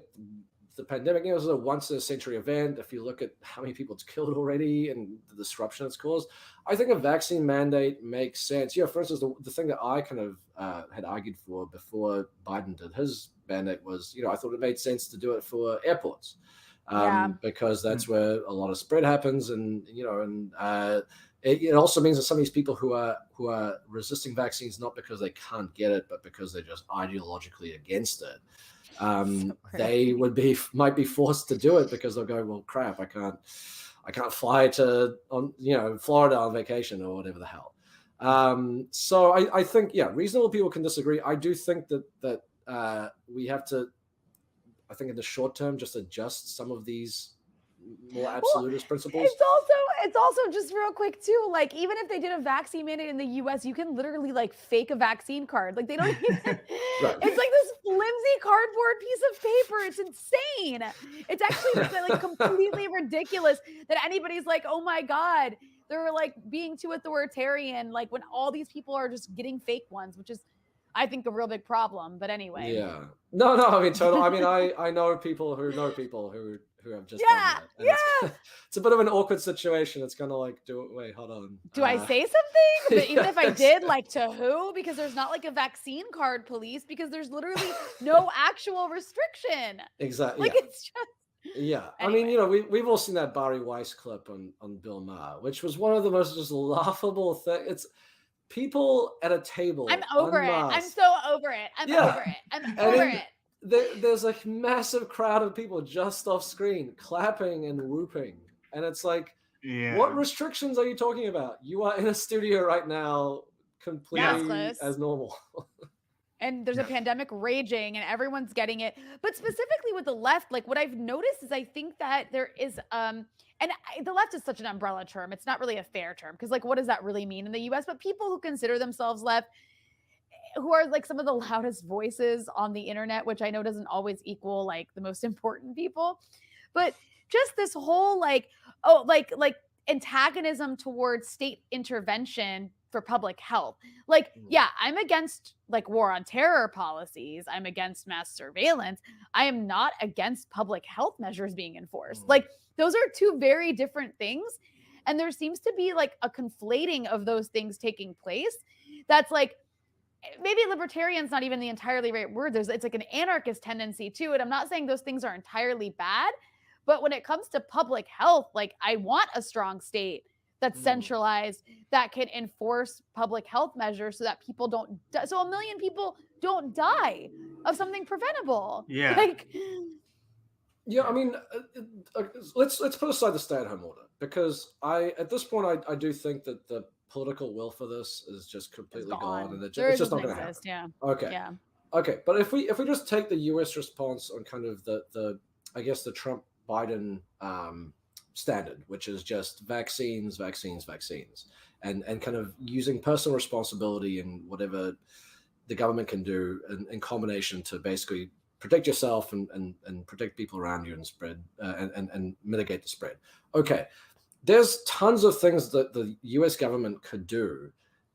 the pandemic, you know, it was a once in a century event. If you look at how many people it's killed already and the disruption it's caused, I think a vaccine mandate makes sense. You know, for instance, the thing that I kind of had argued for before Biden did his mandate was, you know, I thought it made sense to do it for airports, because that's where a lot of spread happens. And, you know, and it also means that some of these people who are resisting vaccines, not because they can't get it, but because they're just ideologically against it, they might be forced to do it because they'll go, well, crap, I can't fly to Florida on vacation or whatever the hell. So I think, yeah, reasonable people can disagree. I do think that we have to, I think in the short term, just adjust some of these more absolutist principles. It's also just real quick too, like, even if they did a vaccine mandate in the US, you can literally like fake a vaccine card. Like, they don't even Right. It's like this flimsy cardboard piece of paper. It's insane. It's actually like completely ridiculous that anybody's like, oh my God, they're like being too authoritarian, like when all these people are just getting fake ones, which is, I think, a real big problem. But anyway. Yeah. No, I mean, total. I mean, I know people who have just done that. And it's a bit of an awkward situation. It's kind of like, wait, hold on. Do I say something? But even if I did, like, to who? Because there's not like a vaccine card police, because there's literally no actual restriction. Exactly. Like, it's just. Yeah. Anyway. I mean, you know, we've all seen that Barry Weiss clip on Bill Maher, which was one of the most just laughable things. It's people at a table. I'm over it. I'm so over it. I'm over it. There's a massive crowd of people just off screen clapping and whooping. And it's like, what restrictions are you talking about? You are in a studio right now, completely as normal. And there's a pandemic raging and everyone's getting it. But specifically with the left, like, what I've noticed is I think that there is, the left is such an umbrella term. It's not really a fair term, because, like, what does that really mean in the US? But people who consider themselves left, who are like some of the loudest voices on the internet, which I know doesn't always equal like the most important people, but just this whole like antagonism towards state intervention for public health. Like, yeah, I'm against like war on terror policies. I'm against mass surveillance. I am not against public health measures being enforced. Like, those are two very different things. And there seems to be like a conflating of those things taking place. That's like, maybe libertarian's not even the entirely right word. It's like an anarchist tendency to it. I'm not saying those things are entirely bad, but when it comes to public health, like, I want a strong state that's centralized, that can enforce public health measures so that people don't so 1 million people don't die of something preventable. Yeah. Like, Yeah, I mean, let's put aside the stay-at-home order, because at this point I do think that the political will for this is just It's completely gone, gone. and There it's it just not doesn't going to happen. exist. Yeah. Okay, Yeah. okay, but if we just take the U.S. response on kind of the I guess the Trump Biden standard, which is just vaccines, vaccines, vaccines, and kind of using personal responsibility and whatever the government can do in combination to basically protect yourself and protect people around you and spread and mitigate the spread. Okay, there's tons of things that the U.S. government could do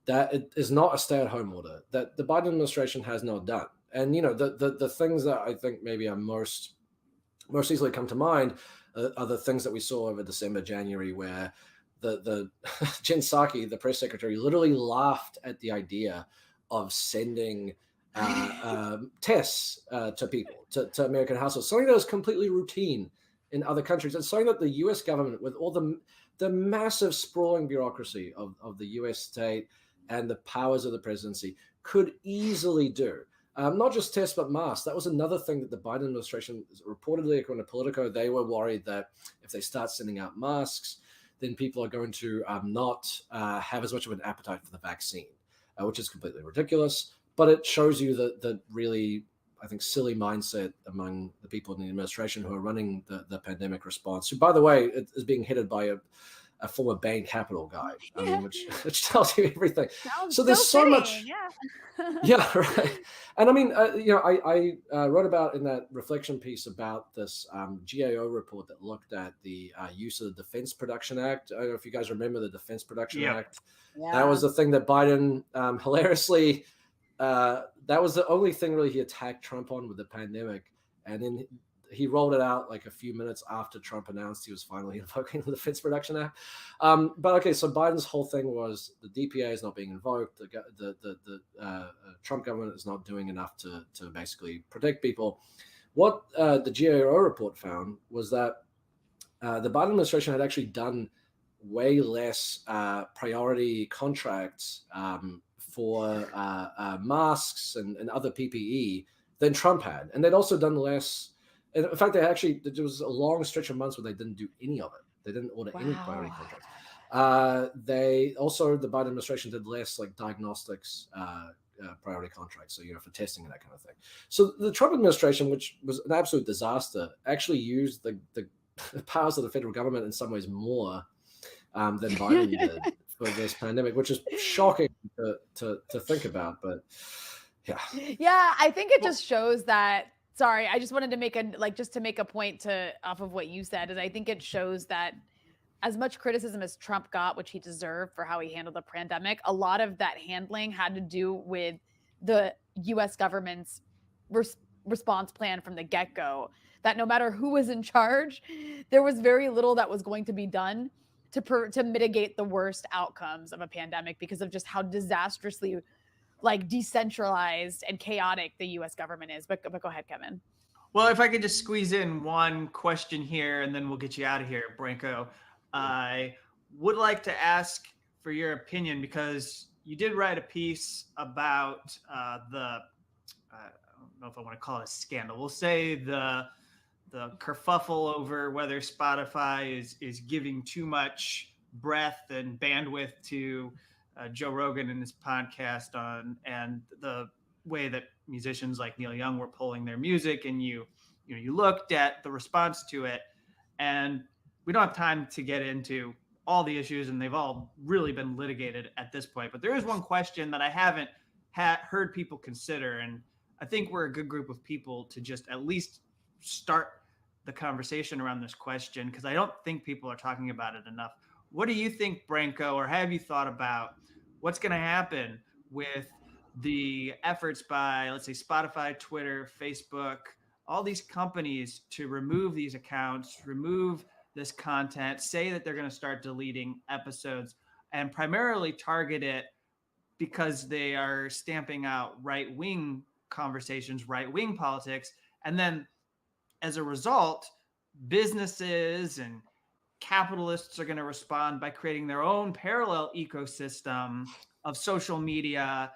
that it is not a stay-at-home order that the Biden administration has not done. And the things that I think maybe are most easily come to mind are the things that we saw over December, January, where the Jen Psaki, the press secretary, literally laughed at the idea of sending tests to people, to American households, something that was completely routine in other countries, and something that the U.S. government, with all the massive sprawling bureaucracy of the U.S. state and the powers of the presidency, could easily do. Not just tests, but masks. That was another thing that the Biden administration, reportedly, according to Politico, they were worried that if they start sending out masks, then people are going to not have as much of an appetite for the vaccine, which is completely ridiculous. But it shows you the really, I think, silly mindset among the people in the administration who are running the pandemic response, who, by the way, is being headed by a former Bain Capital guy. I mean, which tells you everything. Sounds So there's so much. Yeah. Yeah, right. And I mean, I wrote about in that reflection piece about this GAO report that looked at the use of the Defense Production Act. I don't know if you guys remember the Defense Production Act. Yeah. That was the thing that Biden hilariously, that was the only thing really he attacked Trump on with the pandemic. And then he rolled it out like a few minutes after Trump announced he was finally invoking the Defense Production Act. But okay, so Biden's whole thing was the DPA is not being invoked. The Trump government is not doing enough to basically protect people. What the GAO report found was that the Biden administration had actually done way less priority contracts for masks and other PPE than Trump had. And they'd also done less. In fact, there was a long stretch of months where they didn't do any of it. They didn't order any priority contracts. The Biden administration did less like diagnostics priority contracts, so for testing and that kind of thing. So the Trump administration, which was an absolute disaster, actually used the powers of the federal government in some ways more than Biden did for this pandemic, which is shocking to think about. But yeah, I think it just shows that. Sorry, I just wanted to make a point off of what you said, is I think it shows that as much criticism as Trump got, which he deserved for how he handled the pandemic, a lot of that handling had to do with the U.S. government's response plan from the get-go, that no matter who was in charge, there was very little that was going to be done to mitigate the worst outcomes of a pandemic because of just how disastrously decentralized and chaotic the U.S. government is. But go ahead, Kevin. Well, if I could just squeeze in one question here, and then we'll get you out of here, Branko. I would like to ask for your opinion, because you did write a piece about I don't know if I want to call it a scandal. We'll say the kerfuffle over whether Spotify is giving too much breadth and bandwidth to Joe Rogan and his podcast and the way that musicians like Neil Young were pulling their music, and you looked at the response to it, and we don't have time to get into all the issues, and they've all really been litigated at this point. But there is one question that I haven't heard people consider, and I think we're a good group of people to just at least start the conversation around this question, because I don't think people are talking about it enough. What do you think, Branko, or have you thought about what's going to happen with the efforts by, let's say, Spotify, Twitter, Facebook, all these companies to remove these accounts, remove this content, say that they're going to start deleting episodes, and primarily target it because they are stamping out right-wing conversations, right-wing politics, and then as a result, businesses and capitalists are going to respond by creating their own parallel ecosystem of social media,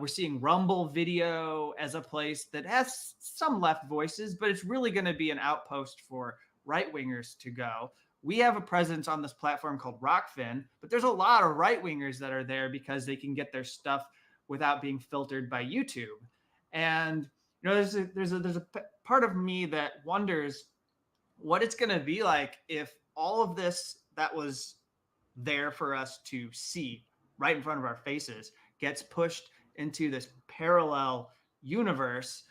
We're seeing Rumble Video as a place that has some left voices, but it's really going to be an outpost for right wingers to go. We have a presence on this platform called Rockfin, but there's a lot of right wingers that are there because they can get their stuff without being filtered by YouTube. And there's a part of me that wonders what it's going to be like if all of this that was there for us to see right in front of our faces gets pushed into this parallel universe.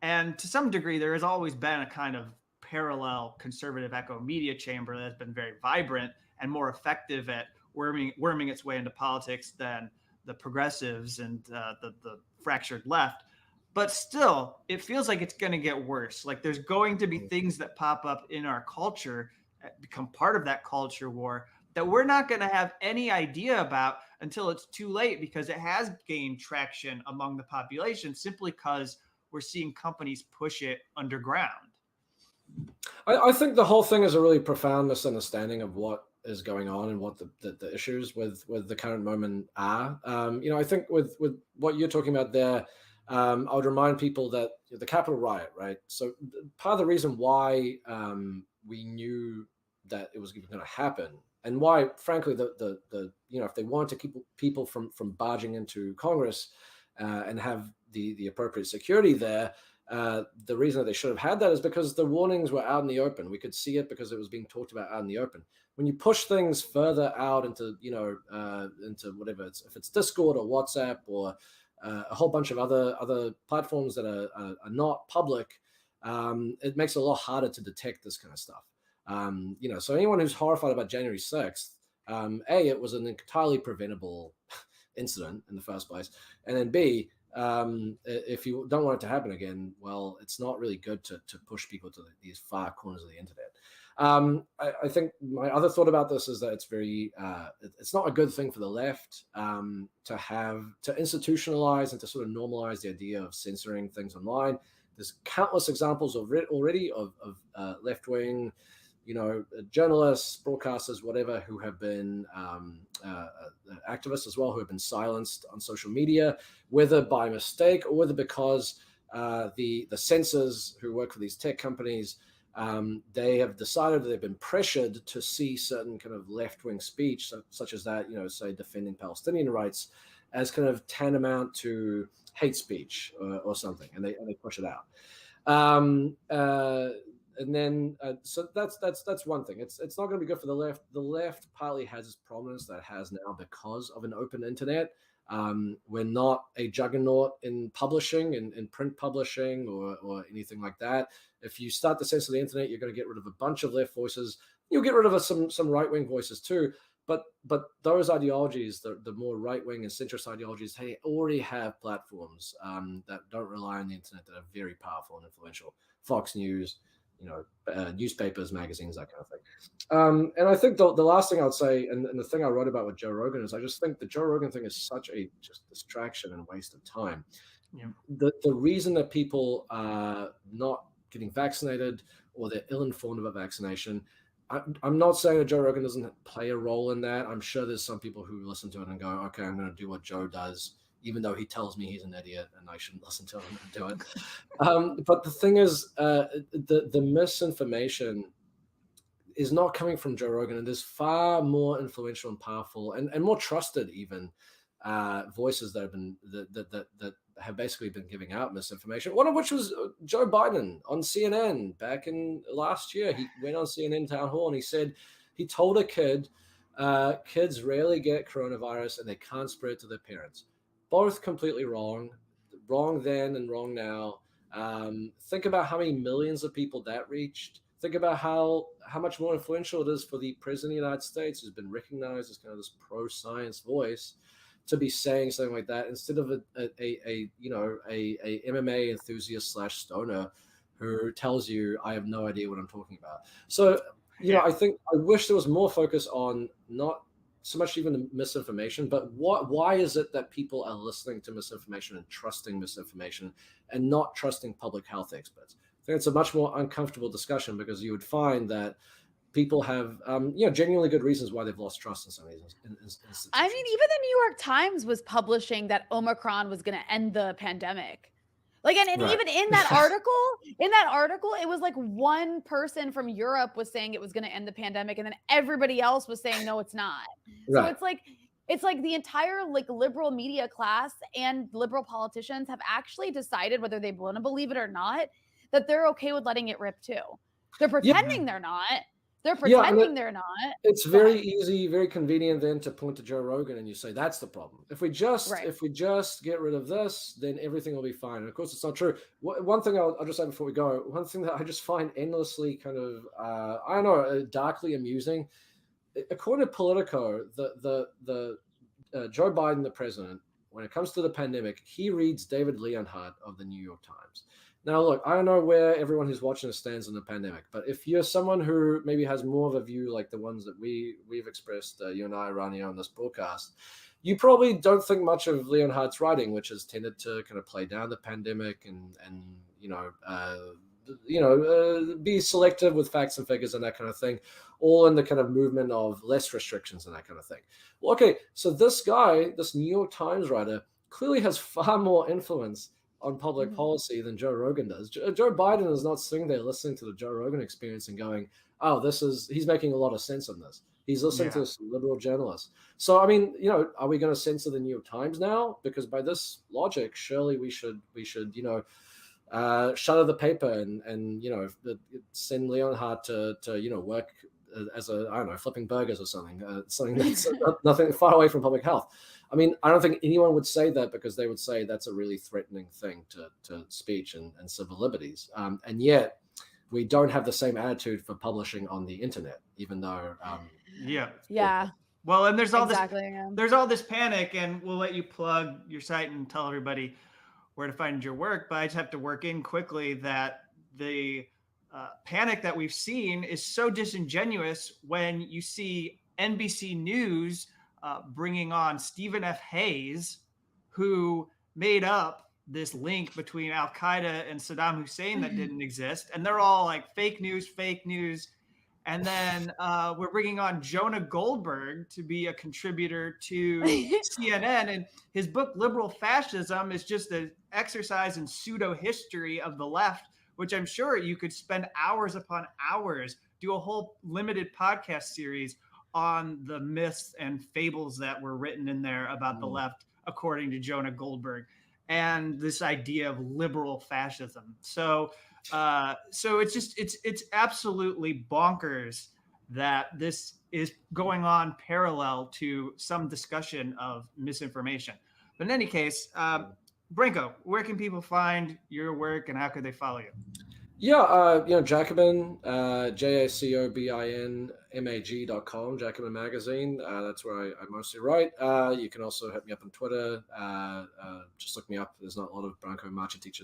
And to some degree, there has always been a kind of parallel conservative echo media chamber that has been very vibrant and more effective at worming its way into politics than the progressives and the fractured left. But still, it feels like it's going to get worse. Like there's going to be things that pop up in our culture, become part of that culture war, that we're not going to have any idea about until it's too late, because it has gained traction among the population simply because we're seeing companies push it underground. I think the whole thing is a really profound misunderstanding of what is going on and what the issues with the current moment are. I think with what you're talking about there, I would remind people that the Capitol riot, right? So part of the reason why we knew that it was going to happen, and why, frankly, the if they wanted to keep people from barging into Congress and have the appropriate security there, the reason that they should have had that is because the warnings were out in the open. We could see it because it was being talked about out in the open. When you push things further out into into whatever if it's Discord or WhatsApp or a whole bunch of other platforms that are not public, it makes it a lot harder to detect this kind of stuff. So anyone who's horrified about January 6th, it was an entirely preventable incident in the first place. And then B, if you don't want it to happen again, well, it's not really good to push people to these far corners of the internet. I think my other thought about this is that it's not a good thing for the left to institutionalize and to sort of normalize the idea of censoring things online. There's countless examples already of left-wing, journalists, broadcasters, whatever, who have been activists as well, who have been silenced on social media, whether by mistake or whether because the censors who work for these tech companies, they have decided that they've been pressured to see certain kind of left-wing speech, such as that, say defending Palestinian rights, as kind of tantamount to hate speech or something, and they push it out. And then, so that's one thing. It's not going to be good for the left. The left partly has its prominence that it has now because of an open internet. We're not a juggernaut in publishing, in print publishing, or anything like that. If you start to censor the internet, you're going to get rid of a bunch of left voices. You'll get rid of some right wing voices too. But those ideologies, the more right wing and centrist ideologies, they already have platforms that don't rely on the internet, that are very powerful and influential. Fox News, newspapers, magazines, that kind of thing. And I think the last thing I would say, and the thing I wrote about with Joe Rogan, is I just think the Joe Rogan thing is such a just distraction and waste of time. Yeah. The reason that people are not getting vaccinated or they're ill-informed about vaccination, I'm not saying that Joe Rogan doesn't play a role in that. I'm sure there's some people who listen to it and go, okay, I'm going to do what Joe does, even though he tells me he's an idiot and I shouldn't listen to him and do it. But the thing is, the misinformation is not coming from Joe Rogan, and there's far more influential and powerful and more trusted even voices that have been that have basically been giving out misinformation. One of which was Joe Biden on CNN back in last year. He went on CNN town hall and he said he told a kid, kids rarely get coronavirus and they can't spread it to their parents. Both completely wrong then and wrong now. Think about how many millions of people that reached. Think about how much more influential it is for the president of the United States, who's been recognized as kind of this pro-science voice, to be saying something like that instead of a MMA enthusiast / stoner who tells you, I have no idea what I'm talking about. So, I think I wish there was more focus on not so much even the misinformation, but why is it that people are listening to misinformation and trusting misinformation and not trusting public health experts? I think it's a much more uncomfortable discussion, because you would find that people have, genuinely good reasons why they've lost trust in some of these institutions. I mean, even the New York Times was publishing that Omicron was going to end the pandemic. Like, and Right. even in that article, it was like one person from Europe was saying it was going to end the pandemic, and then everybody else was saying, no, it's not. So Right. it's like the entire like liberal media class and liberal politicians have actually decided, whether they want to believe it or not, that they're okay with letting it rip too. They're pretending they're not. They're pretending they're not. It's very easy, very convenient then to point to Joe Rogan and you say that's the problem. If we just get rid of this, then everything will be fine. And of course, it's not true. One thing I'll just say before we go, one thing that I just find endlessly kind of I don't know, darkly amusing. According to Politico, the Joe Biden, the president, when it comes to the pandemic, he reads David Leonhardt of the New York Times. Now, look, I don't know where everyone who's watching this stands in the pandemic, but if you're someone who maybe has more of a view like the ones that we've expressed, you and I, Rania, on this broadcast, you probably don't think much of Leonhardt's writing, which has tended to kind of play down the pandemic and be selective with facts and figures and that kind of thing, all in the kind of movement of less restrictions and that kind of thing. Well, okay, so this guy, this New York Times writer, clearly has far more influence on public policy than Joe Rogan does. Joe Biden is not sitting there listening to the Joe Rogan experience and going, oh, he's making a lot of sense on this. He's listening to this liberal journalist. So, I mean, are we going to censor the New York Times now? Because by this logic, surely we should shutter the paper and send Leonhardt to work as flipping burgers or something that's nothing far away from public health. I mean, I don't think anyone would say that because they would say that's a really threatening thing to speech and civil liberties. And yet we don't have the same attitude for publishing on the internet, even though. Well, and there's all there's all this panic, and we'll let you plug your site and tell everybody where to find your work. But I just have to work in quickly that the panic that we've seen is so disingenuous when you see NBC News bringing on Stephen F. Hayes, who made up this link between Al-Qaeda and Saddam Hussein that didn't exist. And they're all like fake news. And then we're bringing on Jonah Goldberg to be a contributor to CNN. And his book, Liberal Fascism, is just an exercise in pseudo history of the left, which I'm sure you could spend hours upon hours, do a whole limited podcast series on the myths and fables that were written in there about the left, according to Jonah Goldberg, and this idea of liberal fascism. So it's absolutely bonkers that this is going on parallel to some discussion of misinformation. But in any case, Branko, where can people find your work and how could they follow you? Jacobin, JACOBINMAG.com, Jacobin Magazine. That's where I mostly write. You can also hit me up on Twitter. Just look me up. There's not a lot of Branko Marcetic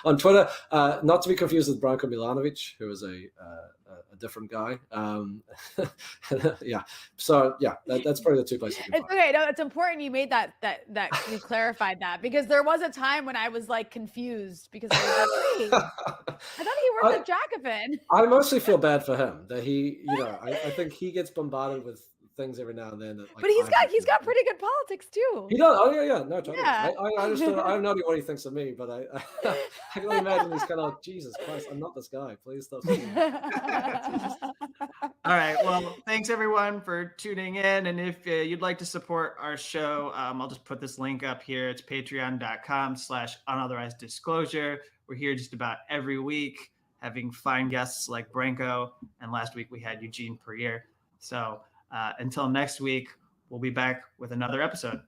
on Twitter. Not to be confused with Branko Milanovic, who is a different guy. That's probably the two places. It's okay. No, it's important you made that you clarified that, because there was a time when I was like confused because I was like, wait, I thought he worked at Jacobin. I mostly feel bad for him that he, I think he gets bombarded with things every now and then. That, but he's got pretty good politics too. He does. Oh yeah, no, totally. Yeah. I have no idea what he thinks of me, but I can only imagine he's kind of like, Jesus Christ, I'm not this guy. Please stop. All right. Well, thanks everyone for tuning in. And if you'd like to support our show, I'll just put this link up here. It's patreon.com/unauthorized disclosure. We're here just about every week, having fine guests like Branko. And last week we had Eugene Perrier. So until next week, we'll be back with another episode.